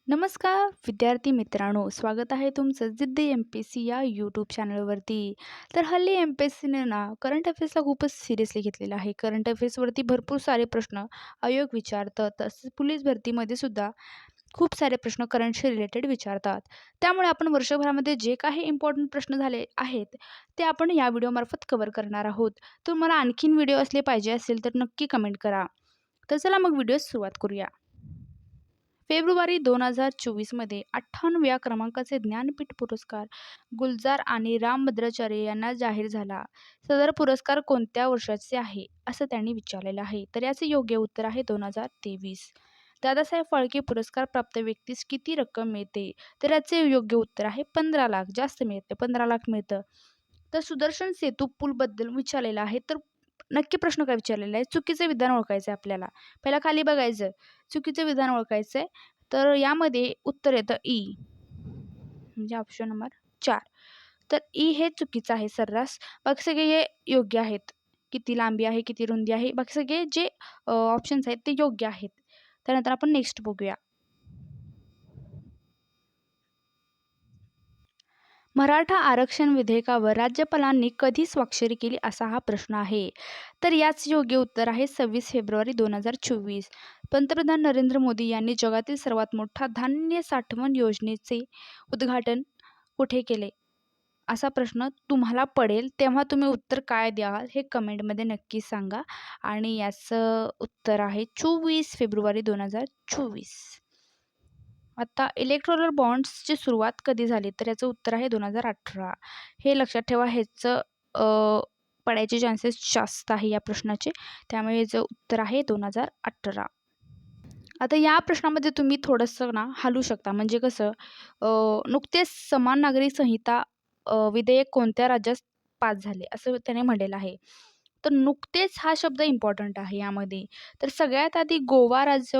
नमस्कार विद्यार्थी मित्रांनो, स्वागत आहे तुमचं जिद्दी एम-पी-एस-सी या यूट्यूब चॅनलवरती. तर हल्ली एम-पी-एस-सीने ना करंट अफेअर्सला खूपच सिरियसली घेतलेलं आहे. करंट अफेअर्सवरती भरपूर सारे प्रश्न आयोग विचारतं. तसंच पोलीस भरतीमध्ये सुद्धा खूप सारे प्रश्न करंटशी रिलेटेड विचारतात. त्यामुळे आपण वर्षभरामध्ये जे काही इम्पॉर्टंट प्रश्न झाले आहेत, ते आपण या व्हिडिओमार्फत कव्हर करणार आहोत. तुम्हाला आणखीन व्हिडिओ असले पाहिजे असेल तर नक्की कमेंट करा. तर चला मग व्हिडिओस सुरुवात करूया. फेब्रुवारी 2024मध्ये 58व्या क्रमांकाचे ज्ञानपीठ पुरस्कार गुलजार आणि रामभद्राचार्य यांना जाहीर झाला. सदर पुरस्कार कोणत्या वर्षाचे आहे असं त्यांनी विचारलेलं आहे. तर याचे योग्य उत्तर आहे 2023. दादासाहेब फाळके पुरस्कार प्राप्त व्यक्तीस किती रक्कम मिळते? तर याचे योग्य उत्तर आहे 15 लाख. जास्त मिळते, 15 लाख मिळतं. तर सुदर्शन सेतू पूलबद्दल विचारलेलं आहे. तर नक्की प्रश्न काय विचारलेला आहे? चुकीचे विधान ओळखायचं आहे आपल्याला. पहिला खाली बघायचं. चुकीचं विधान ओळखायचं आहे. तर यामध्ये उत्तर येतं ई, म्हणजे ऑप्शन नंबर 4. तर ई हे चुकीचं आहे सर्रास. बाकी सगळे हे योग्य आहेत. किती लांबी आहे, किती रुंदी आहे, बाकी सगळे जे ऑप्शन्स आहेत ते योग्य आहेत. त्यानंतर आपण नेक्स्ट बघूया. मराठा आरक्षण विधेयकावर राज्यपालांनी कधी स्वाक्षरी केली असा हा प्रश्न आहे. तर याच योग्य उत्तर आहे 26 फेब्रुवारी 2024. पंतप्रधान नरेंद्र मोदी यांनी जगातील सर्वात मोठा धान्य साठवण योजनेचे उद्घाटन कुठे केले? असा प्रश्न तुम्हाला पडेल, तेव्हा तुम्ही उत्तर काय द्याल हे कमेंटमध्ये नक्की सांगा. आणि याचं उत्तर आहे 24 फेब्रुवारी 2024. आता इलेक्टोरल बॉन्ड्सची सुरुवात कधी झाली? तर याचं उत्तर आहे 2018. हे लक्षात ठेवा. ह्याचं पडायचे चान्सेस जास्त आहे या प्रश्नाचे. त्यामुळे याचं उत्तर आहे 2018. आता या प्रश्नामध्ये तुम्ही थोडंसं ना हलू शकता. म्हणजे कसं, नुकतेच समान नागरी संहिता विधेयक कोणत्या राज्यात पास झाले असं त्याने म्हटलेलं आहे. तर नुकतेच हा शब्द इम्पॉर्टंट आहे यामध्ये. तर सगळ्यात आधी गोवा राज्य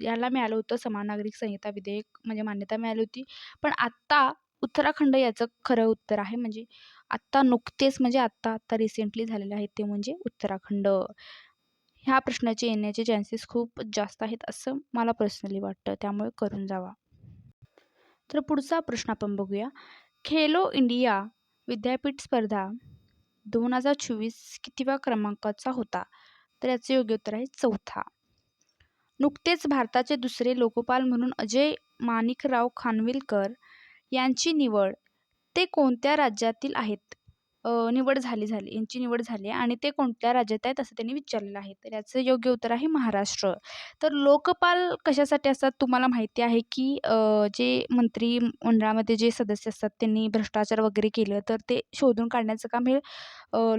याला मिळालं होतं समान नागरिक संहिता विधेयक, म्हणजे मान्यता मिळाली होती. पण आत्ता उत्तराखंड याचं खरं उत्तर आहे. म्हणजे आत्ता नुकतेच, म्हणजे आत्ता रिसेंटली झालेलं आहे ते म्हणजे उत्तराखंड. ह्या प्रश्नाचे येण्याचे चान्सेस खूप जास्त आहेत असं मला पर्सनली वाटतं. त्यामुळे करून जावा. तर पुढचा प्रश्न आपण बघूया. खेलो इंडिया विद्यापीठ स्पर्धा 2024 कितव्या क्रमांकाचा होता? तर याचे योग्य उत्तर आहे 4था. नुकतेच भारताचे दुसरे लोकपाल म्हणून अजय माणिकराव खानविलकर यांची निवड ते कोणत्या राज्यातील आहेत? यांची निवड झाली आहे आणि ते कोणत्या राज्यात आहेत असं त्यांनी विचारलेलं आहे. तर याचं योग्य उत्तर आहे महाराष्ट्र. तर लोकपाल कशासाठी असतात तुम्हाला माहिती आहे की जे मंत्रिमंडळामध्ये जे सदस्य असतात त्यांनी भ्रष्टाचार वगैरे केलं तर ते शोधून काढण्याचं काम हे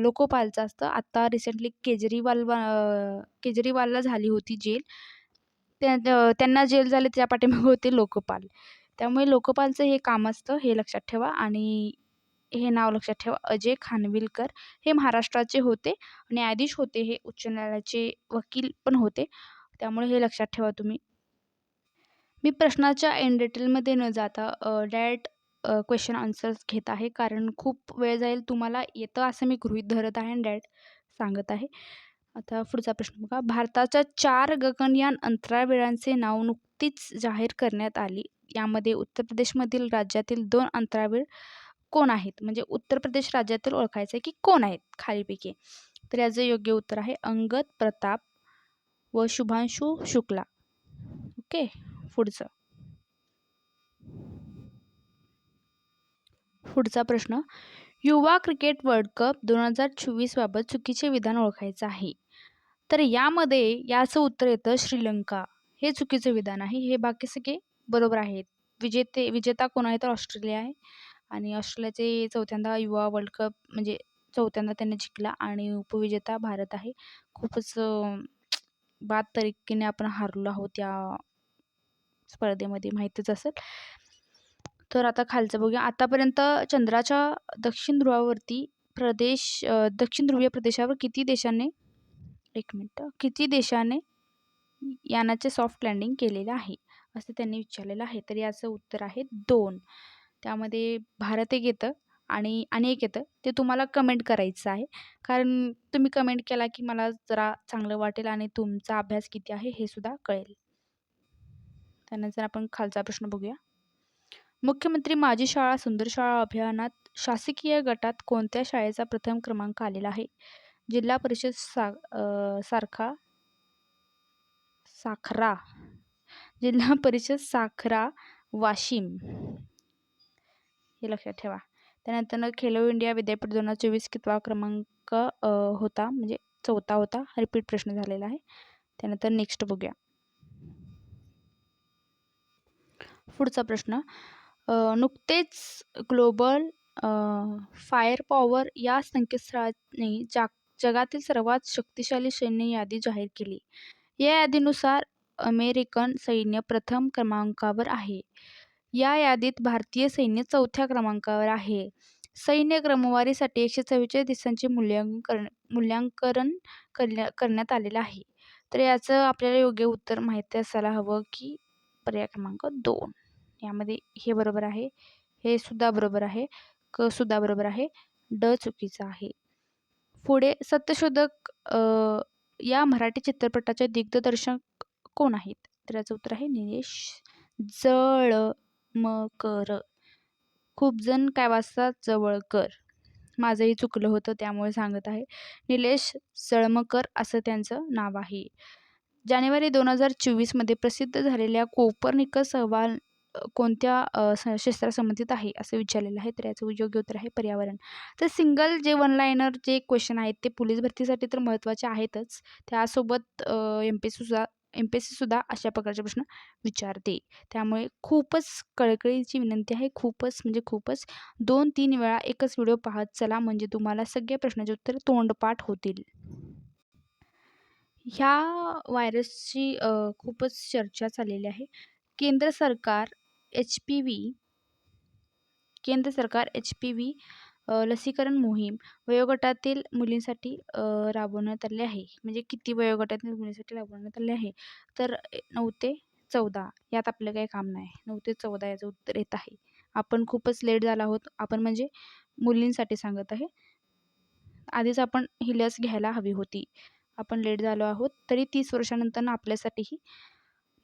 लोकपालचं असतं. आत्ता रिसेंटली केजरीवालला झाली होती जेल. त्यांना जेल झाले त्या पाठीमागे होते लोकपाल. त्यामुळे लोकपालचं हे काम असतं, हे लक्षात ठेवा. आणि हे नाव लक्षात ठेवा, अजय खानविलकर हे महाराष्ट्राचे होते, न्यायाधीश होते, हे उच्च न्यायालयाचे वकील पण होते. त्यामुळे हे लक्षात ठेवा तुम्ही. मी प्रश्नाच्या इन डिटेलमध्ये न जाता डायरेक्ट क्वेश्चन आन्सर्स घेत आहे, कारण खूप वेळ जाईल. तुम्हाला येतं असं मी गृहीत धरत आहे आणि डायरेक्ट सांगत आहे. आता पुढचा प्रश्न बघा. भारताच्या 4 गगनयान अंतराळवीरांचे नाव नुकतीच जाहीर करण्यात आली. यामध्ये उत्तर प्रदेशमधील राज्यातील 2 अंतराळवीर कोण आहेत? म्हणजे उत्तर प्रदेश राज्यातील ओळखायचं आहे की कोण आहेत खालीलपैकी? तर याचं योग्य उत्तर आहे अंगद प्रताप व शुभांशु शुक्ला. ओके, पुढचं. पुढचा प्रश्न. युवा क्रिकेट वर्ल्ड कप 2024 बाबत चुकीचे विधान ओळखायचं आहे. तर यामध्ये याचं उत्तर येतं श्रीलंका. हे चुकीचं विधान आहे. हे बाकी सगळे बरोबर आहेत. विजेता कोण आहे? तर ऑस्ट्रेलिया आहे. आणि ऑस्ट्रेलियाचे 4थ्यांदा युवा वर्ल्ड कप, म्हणजे 4थ्यांदा त्यांनी जिंकला. आणि उपविजेता भारत आहे. खूपच बाद तरीकेने आपण हारलो आहोत या स्पर्धेमध्ये, माहीतच असेल. तर आता खालचं बघूया. आतापर्यंत चंद्राच्या दक्षिण ध्रुवावरती दक्षिण ध्रुवीय प्रदेशावर किती देशाने यानाचे सॉफ्ट लँडिंग केलेलं आहे असं त्यांनी विचारलेलं आहे. तर याचं उत्तर आहे 2. त्यामध्ये भारत एक येतं आणि अनेक येतं. ते तुम्हाला कमेंट करायचं आहे, कारण तुम्ही कमेंट केला की मला जरा चांगलं वाटेल आणि तुमचा अभ्यास किती आहे हे सुद्धा कळेल. त्यानंतर आपण खालचा प्रश्न बघूया. मुख्यमंत्री माझी शाळा सुंदर शाळा अभियानात शासकीय गटात कोणत्या शाळेचा प्रथम क्रमांक आलेला आहे? जिल्हा परिषद साखरा जिल्हा परिषद साखरा वाशिम, हे लक्षात ठेवा. त्यानंतर खेलो इंडिया विद्यापीठ 2024 कितवा क्रमांक होता, म्हणजे 4था होता. रिपीट प्रश्न झालेला आहे. त्यानंतर नेक्स्ट बघूया. पुढचा प्रश्न, नुकतेच ग्लोबल फायर पॉवर या संकेतस्थळाने जगातील सर्वात शक्तिशाली सैन्य यादी जाहीर केली. या यादीनुसार अमेरिकन सैन्य प्रथम क्रमांकावर आहे. या यादीत भारतीय सैन्य 4थ्या क्रमांकावर आहे. सैन्य क्रमवारीसाठी 144 दिवसांचे मूल्यांकन करण्यात आलेलं आहे. तर याचं आपल्याला योग्य उत्तर माहिती असायला हवं की पर्याय क्रमांक 2. यामध्ये हे बरोबर आहे, हे सुद्धा बरोबर आहे, क सुद्धा बरोबर आहे, ड चुकीचा आहे. पुढे सत्यशोधक या मराठी चित्रपटाचे दिग्दर्शक कोण आहेत? तर याचं उत्तर आहे निलेश जळमकर. खूप जण काय वाचतात जवळकर, माझंही चुकलं होतं त्यामुळे सांगत आहे. निलेश जळमकर असं त्यांचं नाव आहे. जानेवारी 2024 मध्ये प्रसिद्ध झालेल्या कोपर्निकस अहवाल कोणत्या क्षेत्रासंबंधित आहे असं विचारलेलं आहे. तर याचं योग्य उत्तर आहे पर्यावरण. तर सिंगल जे वन लाईनर जे क्वेश्चन आहेत ते पोलीस भरतीसाठी तर महत्त्वाचे आहेतच, त्यासोबत MPSC सुद्धा अशा प्रकारचे प्रश्न विचारते. त्यामुळे खूपच कळकळीची विनंती आहे, खूपच म्हणजे खूपच 2-3 वेळा एकच व्हिडिओ पाहत चला, म्हणजे तुम्हाला सगळ्या प्रश्नाचे उत्तर तोंडपाठ होतील. ह्या व्हायरसची खूपच चर्चा चाललेली आहे. केंद्र सरकार HPV लसीकरण मोहीम वयोगटातील मुलींसाठी राबवण्यात आली आहे. म्हणजे किती वयोगटातील मुलींसाठी राबवण्यात आले आहे? तर 9 ते 14. यात आपलं काही काम नाही. 9 ते 14 याचं उत्तर येत आहे. आपण खूपच लेट झालो आहोत. आपण म्हणजे मुलींसाठी सांगत आहे. आधीच आपण ही लस घ्यायला हवी होती. आपण लेट झालो आहोत. तरी 30 वर्षानंतर आपल्यासाठीही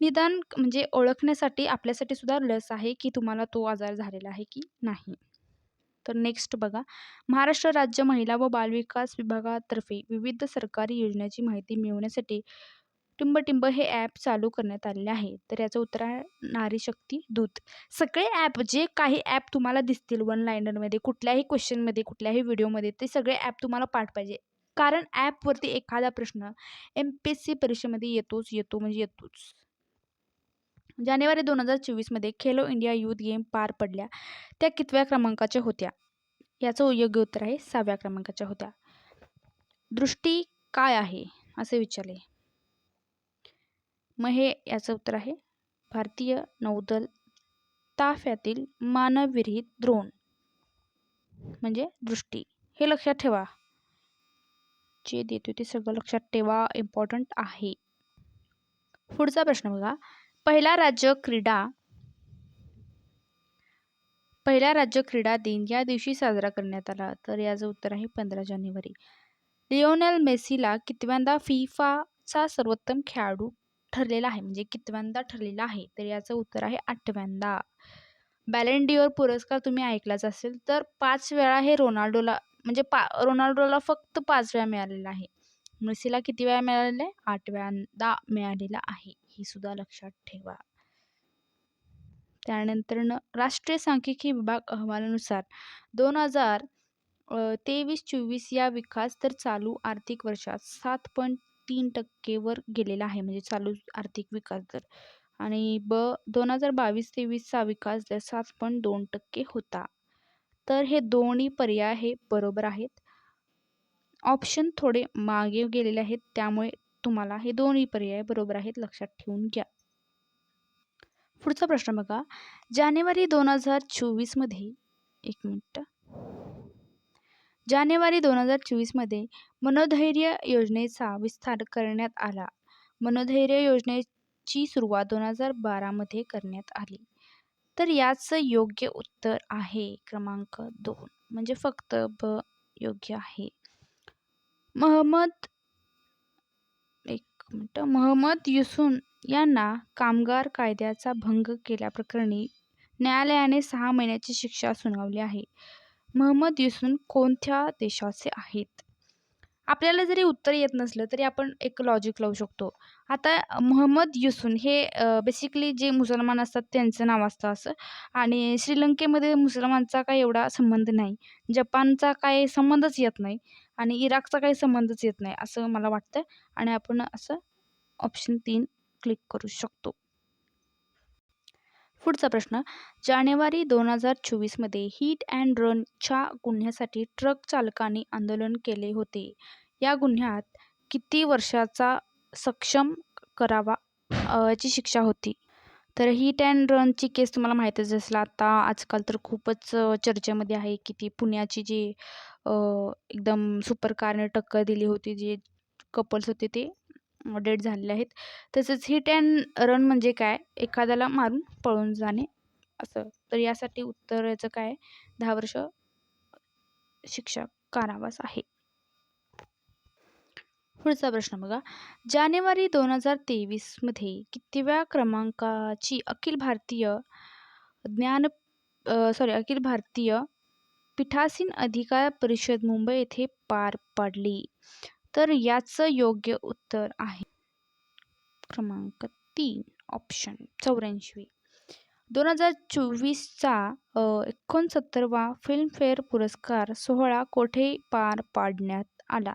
निदान म्हणजे ओळखण्यासाठी आपल्यासाठी सुद्धा लस आहे की तुम्हाला तो आजार झालेला आहे की नाही. तर नेक्स्ट बघा, महाराष्ट्र राज्य महिला व बालविकास विभागातर्फे विविध सरकारी योजनेची माहिती मिळवण्यासाठी टिंब हे ॲप चालू करण्यात आलेले आहे. तर याचं उत्तर आहे नारी शक्ती दूत. सगळे ॲप जे काही ॲप तुम्हाला दिसतील वन लाईनरमध्ये, कुठल्याही क्वेश्चनमध्ये, कुठल्याही व्हिडिओमध्ये, ते सगळे ॲप तुम्हाला पाठ पाहिजे. कारण ॲपवरती एखादा प्रश्न MPSC परीक्षेमध्ये येतो म्हणजे येतोच. जानेवारी 2024 मध्ये खेलो इंडिया यूथ गेम पार पडल्या, त्या कितव्या क्रमांकाच्या होत्या? याचं योग्य उत्तर आहे 6व्या क्रमांकाच्या होत्या. दृष्टी काय आहे असे विचारले. मग हे याचं उत्तर आहे भारतीय नौदल ताफ्यातील मानवविरहित ड्रोन म्हणजे दृष्टी. हे लक्षात ठेवा, जे देतो ते सगळं लक्षात ठेवा, इम्पॉर्टंट आहे. पुढचा प्रश्न बघा, पहिला राज्य क्रीडा दिन या दिवशी साजरा करण्यात आला. तर याचं उत्तर आहे 15 जानेवारी. लिओनेल मेसीला कितव्यांदा फिफाचा सर्वोत्तम खेळाडू ठरलेला आहे, म्हणजे कितव्यांदा ठरलेला आहे? तर याचं उत्तर आहे 8व्यांदा. बॅलन डिओर पुरस्कार तुम्ही ऐकलाच असेल, तर 5 वेळा हे रोनाल्डोला, म्हणजे रोनाल्डोला फक्त 5 वेळा मिळालेला आहे. मेसीला किती वेळा मिळालेला आहे? 8व्यांदा मिळालेला आहे. हे सुद्धा लक्षात ठेवा. त्यानंतर राष्ट्रीय सांख्यिकी विभाग अहवालानुसार 2023-24 या विकास दर चालू आर्थिक वर्षात 7.3% वर गेलेला आहे, म्हणजे चालू आर्थिक विकास दर. आणि 2022-23 चा विकास दर 7.2% होता. तर हे दोन्ही पर्याय हे बरोबर आहेत. ऑप्शन थोडे मागे गेलेले आहेत, त्यामुळे तुम्हाला हे दोन्ही पर्याय बरोबर आहेत, लक्षात ठेवून घ्या. पुढचा प्रश्न बघा, जानेवारी 2024 मध्ये जानेवारी 2024 मध्ये मनोधैर्य योजनेचा विस्तार करण्यात आला. मनोधैर्य योजनेची सुरुवात 2012 मध्ये करण्यात आली. तर याचं योग्य उत्तर आहे क्रमांक 2, म्हणजे फक्त ब योग्य आहे. मोहम्मद यांना कामगार कायद्याचा भंग केल्याप्रकरणी न्यायालयाने 6 महिन्याची शिक्षा सुनावली आहे. महम्मद युसूफ कोणत्या देशाचे आहेत? आपल्याला जरी उत्तर येत नसलं तरी आपण एक लॉजिक लावू शकतो. आता महम्मद युसूफ हे बेसिकली जे मुसलमान असतात त्यांचं नाव असतं असं आणि श्रीलंकेमध्ये मुसलमानचा काही एवढा संबंध नाही. जपानचा काही संबंधच येत नाही आणि इराकचा काही संबंधच येत नाही असं मला वाटतं आणि आपण असं ऑप्शन 3 क्लिक करू शकतो. पुढचा प्रश्न, जानेवारी 2024 मध्ये हिट अँड रनच्या गुन्ह्यासाठी ट्रक चालकांनी आंदोलन केले होते. या गुन्ह्यात किती वर्षाचा सक्षम करावा ची शिक्षा होती? तर हिट अँड रनची केस तुम्हाला माहीतच असेल. आता आजकाल तर खूपच चर्चेमध्ये आहे की ती पुण्याची जी एकदम सुपर कारने टक्कर दिली होती, जे कपल्स होते ते डेड झालेले आहेत. तसंच हिट अँड रन म्हणजे काय? एखाद्याला मारून पळून जाणे असं. तर यासाठी उत्तर याचं काय आहे? 10 वर्ष शिक्षा कारावास आहे. पुढचा प्रश्न बघा, जानेवारी 2023 मध्ये कितव्या क्रमांकाची अखिल भारतीय पीठासीन अधिकार परिषद मुंबई येथे पार पडली? तर याचं योग्य उत्तर आहे क्रमांक 3 ऑप्शन 84. 2024चा 69वा फिल्मफेअर पुरस्कार सोहळा कोठे पार पाडण्यात आला?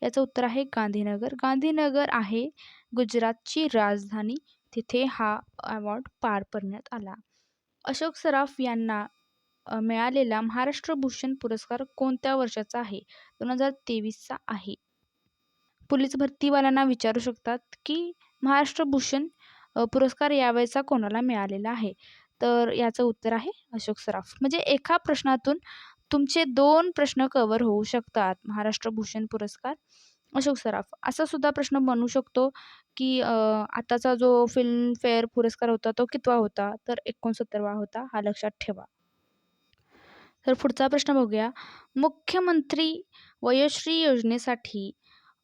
याचं उत्तर आहे गांधीनगर. गांधीनगर आहे गुजरातची राजधानी. तिथे हा अवॉर्ड पार पाडण्यात आला. अशोक सराफ यांना मिळालेला महाराष्ट्र भूषण पुरस्कार कोणत्या वर्षाचा आहे? 2023चा आहे. पोलीस भरतीवाल्यांना विचारू शकतात की महाराष्ट्र भूषण पुरस्कार यावेळेचा कोणाला मिळालेला आहे? तर याचं उत्तर आहे अशोक सराफ. म्हणजे एका प्रश्नातून तुमचे 2 प्रश्न कव्हर होऊ शकतात. महाराष्ट्र भूषण पुरस्कार, अशोक सराफ. असा सुद्धा प्रश्न बनू शकतो की आताचा जो फिल्मफेअर पुरस्कार होता तो कितवा होता? तर 69वा होता. हा लक्षात ठेवा. तर पुढचा प्रश्न बघूया. मुख्यमंत्री वयोश्री योजनेसाठी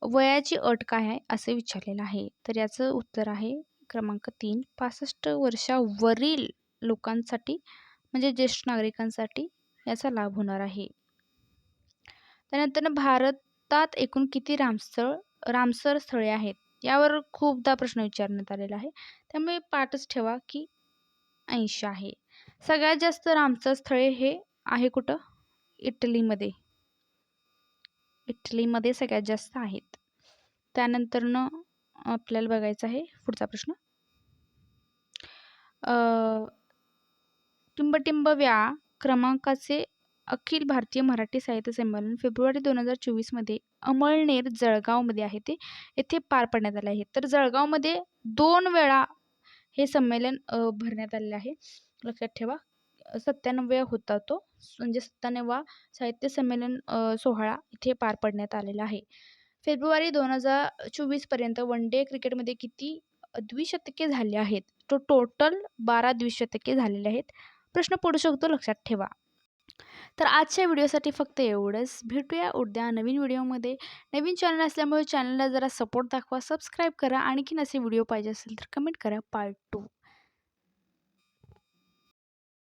वयाची अट काय आहे असे विचारलेलं आहे. तर याचं उत्तर आहे क्रमांक 3 65 वर्षावरील लोकांसाठी म्हणजे ज्येष्ठ नागरिकांसाठी याचा लाभ होणार आहे. त्यानंतर भारतात एकूण किती रामसर स्थळे आहेत? यावर खूपदा प्रश्न विचारण्यात आलेला आहे. त्यामुळे पाठच ठेवा की 80 आहे. सगळ्यात जास्त रामसर स्थळे हे आहे कुठं? इटलीमध्ये. इटलीमध्ये सगळ्यात जास्त आहेत. त्यानंतरनं आपल्याला बघायचं आहे पुढचा प्रश्न. टिंबटिंबव्या क्रमांकाचे अखिल भारतीय मराठी साहित्य संमेलन फेब्रुवारी 2024 मध्ये अमळनेर जळगावमध्ये आहे ते येथे पार पाडण्यात आले आहे. तर जळगावमध्ये 2 वेळा हे संमेलन भरण्यात आलेलं आहे. लक्षात ठेवा. 97 होता तो म्हणजे 97वा साहित्य संमेलन सोहळा इथे पार पडण्यात आलेला आहे. फेब्रुवारी 2024 पर्यंत वन डे क्रिकेटमध्ये किती द्विशतके झाले आहेत? तो टोटल 12 द्विशतके झालेले आहेत. प्रश्न पडू शकतो, लक्षात ठेवा. तर आजच्या व्हिडिओसाठी फक्त एवढंच. भेटूया उद्या नवीन व्हिडिओमध्ये. नवीन चॅनल असल्यामुळे चॅनलला जरा सपोर्ट दाखवा, सबस्क्राईब करा. आणखीन असे व्हिडिओ पाहिजे असेल तर कमेंट करा. पार्ट 2.